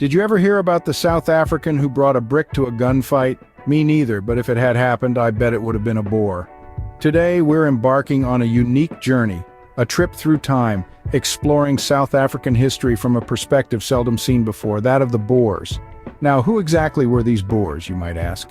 Did you ever hear about the South African who brought a brick to a gunfight? Me neither, but if it had happened, I bet it would have been a Boer. Today, we're embarking on a unique journey, a trip through time, exploring South African history from a perspective seldom seen before, that of the Boers. Now, who exactly were these Boers, you might ask?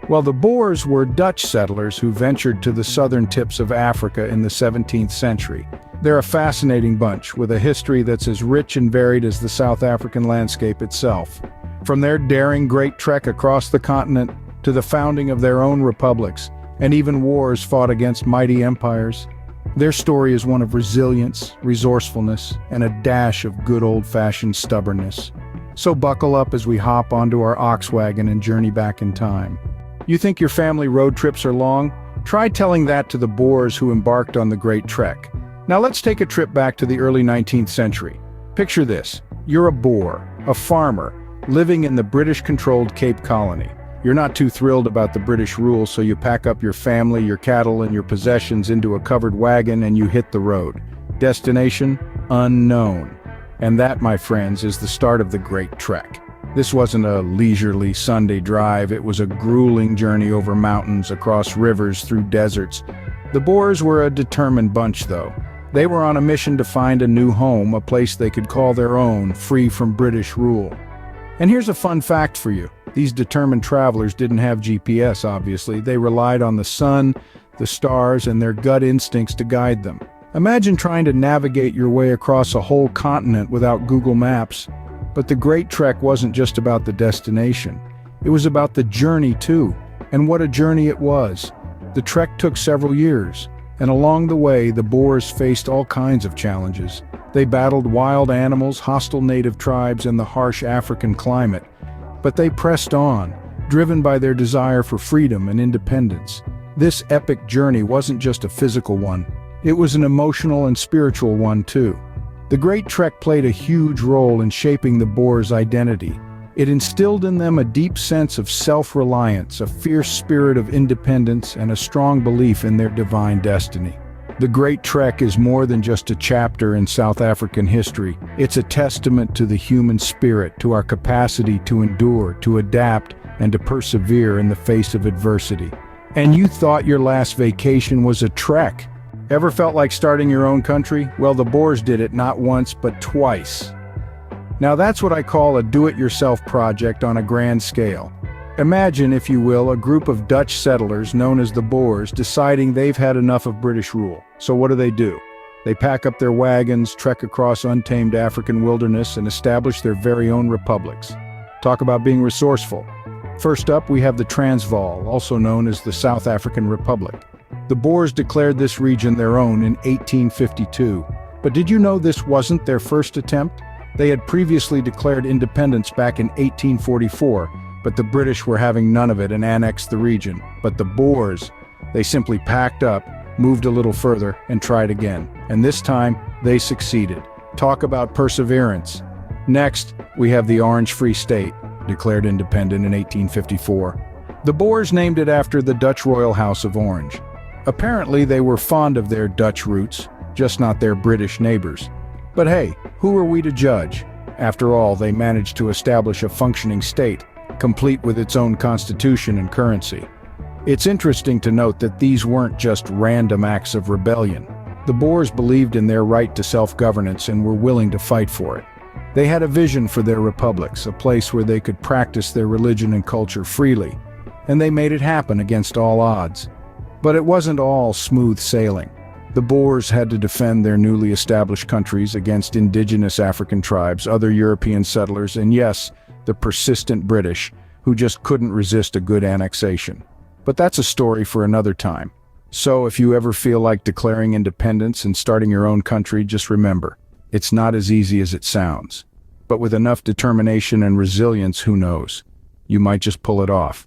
Well, the Boers were Dutch settlers who ventured to the southern tips of Africa in the 17th century. They're a fascinating bunch, with a history that's as rich and varied as the South African landscape itself. From their daring great trek across the continent to the founding of their own republics, and even wars fought against mighty empires, their story is one of resilience, resourcefulness, and a dash of good old-fashioned stubbornness. So buckle up as we hop onto our ox wagon and journey back in time. You think your family road trips are long? Try telling that to the Boers who embarked on the Great Trek. Now let's take a trip back to the early 19th century. Picture this. You're a Boer, a farmer, living in the British-controlled Cape Colony. You're not too thrilled about the British rule, so you pack up your family, your cattle, and your possessions into a covered wagon and you hit the road. Destination? Unknown. And that, my friends, is the start of the Great Trek. This wasn't a leisurely Sunday drive, it was a grueling journey over mountains, across rivers, through deserts. The Boers were a determined bunch, though. They were on a mission to find a new home, a place they could call their own, free from British rule. And here's a fun fact for you. These determined travelers didn't have GPS, obviously. They relied on the sun, the stars, and their gut instincts to guide them. Imagine trying to navigate your way across a whole continent without Google Maps. But the Great Trek wasn't just about the destination. It was about the journey, too. And what a journey it was. The trek took several years, and along the way, the Boers faced all kinds of challenges. They battled wild animals, hostile native tribes, and the harsh African climate. But they pressed on, driven by their desire for freedom and independence. This epic journey wasn't just a physical one. It was an emotional and spiritual one, too. The Great Trek played a huge role in shaping the Boers' identity. It instilled in them a deep sense of self-reliance, a fierce spirit of independence, and a strong belief in their divine destiny. The Great Trek is more than just a chapter in South African history. It's a testament to the human spirit, to our capacity to endure, to adapt, and to persevere in the face of adversity. And you thought your last vacation was a trek? Ever felt like starting your own country? Well, the Boers did it not once, but twice. Now that's what I call a do-it-yourself project on a grand scale. Imagine, if you will, a group of Dutch settlers known as the Boers deciding they've had enough of British rule. So what do? They pack up their wagons, trek across untamed African wilderness, and establish their very own republics. Talk about being resourceful. First up, we have the Transvaal, also known as the South African Republic. The Boers declared this region their own in 1852. But did you know this wasn't their first attempt? They had previously declared independence back in 1844, but the British were having none of it and annexed the region. But the Boers, they simply packed up, moved a little further, and tried again. And this time, they succeeded. Talk about perseverance. Next, we have the Orange Free State, declared independent in 1854. The Boers named it after the Dutch royal house of Orange. Apparently, they were fond of their Dutch roots, just not their British neighbors. But hey, who are we to judge? After all, they managed to establish a functioning state, complete with its own constitution and currency. It's interesting to note that these weren't just random acts of rebellion. The Boers believed in their right to self-governance and were willing to fight for it. They had a vision for their republics, a place where they could practice their religion and culture freely. And they made it happen against all odds. But it wasn't all smooth sailing. The Boers had to defend their newly established countries against indigenous African tribes, other European settlers, and yes, the persistent British, who just couldn't resist a good annexation. But that's a story for another time. So if you ever feel like declaring independence and starting your own country, just remember, it's not as easy as it sounds. But with enough determination and resilience, who knows? You might just pull it off.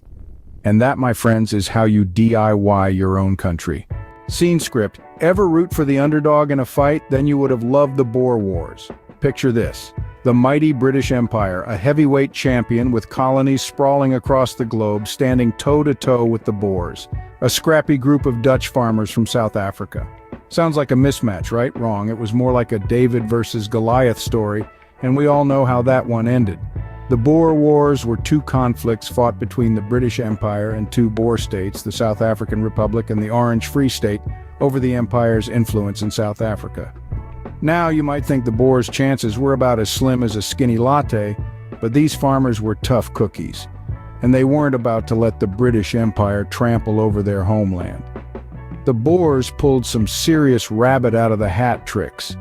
And that, my friends, is how you DIY your own country. Scene script. Ever root for the underdog in a fight? Then you would have loved the Boer Wars. Picture this. The mighty British Empire, a heavyweight champion with colonies sprawling across the globe, standing toe-to-toe with the Boers, a scrappy group of Dutch farmers from South Africa. Sounds like a mismatch, right? Wrong. It was more like a David versus Goliath story, and we all know how that one ended. The Boer Wars were two conflicts fought between the British Empire and two Boer states, the South African Republic and the Orange Free State, over the empire's influence in South Africa. Now you might think the Boers' chances were about as slim as a skinny latte, but these farmers were tough cookies, and they weren't about to let the British Empire trample over their homeland. The Boers pulled some serious rabbit-out-of-the-hat tricks.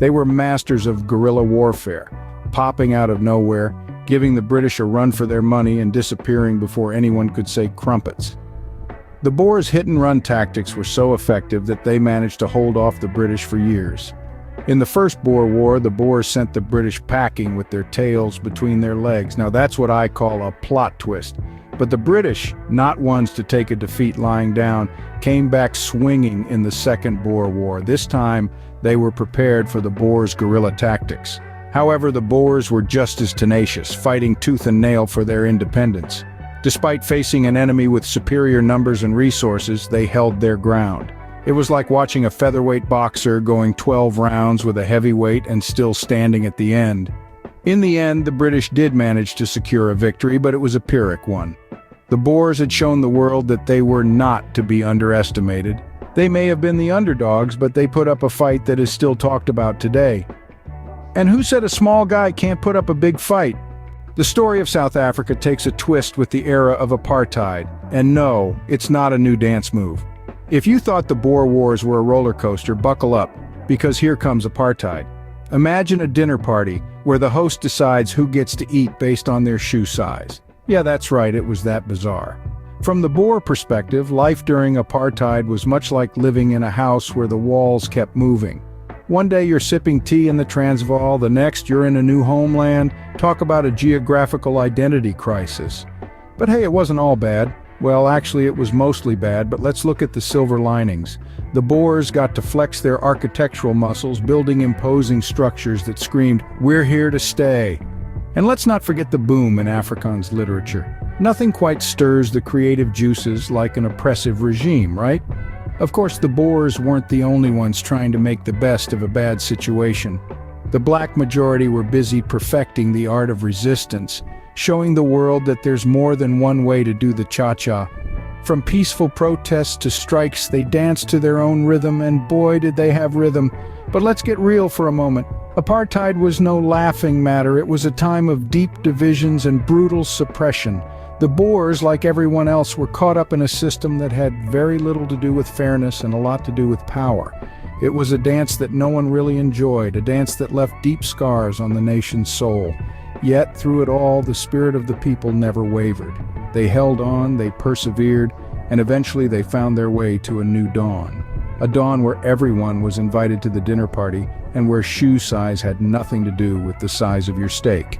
They were masters of guerrilla warfare, popping out of nowhere, giving the British a run for their money and disappearing before anyone could say crumpets. The Boers' hit-and-run tactics were so effective that they managed to hold off the British for years. In the First Boer War, the Boers sent the British packing with their tails between their legs. Now that's what I call a plot twist. But the British, not ones to take a defeat lying down, came back swinging in the Second Boer War. This time, they were prepared for the Boers' guerrilla tactics. However, the Boers were just as tenacious, fighting tooth and nail for their independence. Despite facing an enemy with superior numbers and resources, they held their ground. It was like watching a featherweight boxer going 12 rounds with a heavyweight and still standing at the end. In the end, the British did manage to secure a victory, but it was a Pyrrhic one. The Boers had shown the world that they were not to be underestimated. They may have been the underdogs, but they put up a fight that is still talked about today. And who said a small guy can't put up a big fight? The story of South Africa takes a twist with the era of apartheid. And no, it's not a new dance move. If you thought the Boer Wars were a roller coaster, buckle up, because here comes apartheid. Imagine a dinner party where the host decides who gets to eat based on their shoe size. Yeah, that's right, it was that bizarre. From the Boer perspective, life during apartheid was much like living in a house where the walls kept moving. One day you're sipping tea in the Transvaal, the next you're in a new homeland. Talk about a geographical identity crisis. But hey, it wasn't all bad. Well, actually it was mostly bad, but let's look at the silver linings. The Boers got to flex their architectural muscles, building imposing structures that screamed, "We're here to stay." And let's not forget the boom in Afrikaans literature. Nothing quite stirs the creative juices like an oppressive regime, right? Of course, the Boers weren't the only ones trying to make the best of a bad situation. The black majority were busy perfecting the art of resistance, showing the world that there's more than one way to do the cha-cha. From peaceful protests to strikes, they danced to their own rhythm, and boy did they have rhythm. But let's get real for a moment. Apartheid was no laughing matter. It was a time of deep divisions and brutal suppression. The Boers, like everyone else, were caught up in a system that had very little to do with fairness and a lot to do with power. It was a dance that no one really enjoyed, a dance that left deep scars on the nation's soul. Yet, through it all, the spirit of the people never wavered. They held on, they persevered, and eventually they found their way to a new dawn. A dawn where everyone was invited to the dinner party and where shoe size had nothing to do with the size of your steak.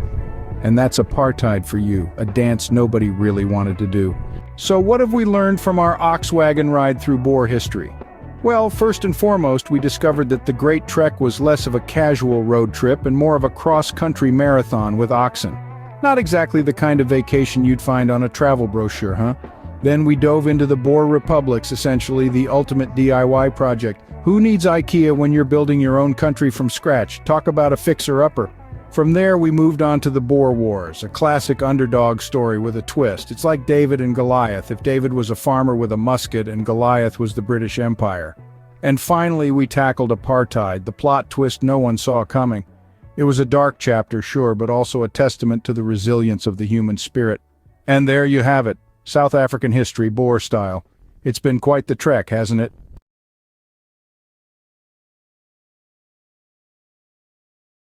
And that's apartheid for you, a dance nobody really wanted to do. So what have we learned from our ox wagon ride through Boer history? Well, first and foremost, we discovered that the Great Trek was less of a casual road trip and more of a cross-country marathon with oxen. Not exactly the kind of vacation you'd find on a travel brochure, huh? Then we dove into the Boer Republics, essentially the ultimate DIY project. Who needs IKEA when you're building your own country from scratch? Talk about a fixer-upper. From there, we moved on to the Boer Wars, a classic underdog story with a twist. It's like David and Goliath, if David was a farmer with a musket and Goliath was the British Empire. And finally, we tackled apartheid, the plot twist no one saw coming. It was a dark chapter, sure, but also a testament to the resilience of the human spirit. And there you have it, South African history, Boer style. It's been quite the trek, hasn't it?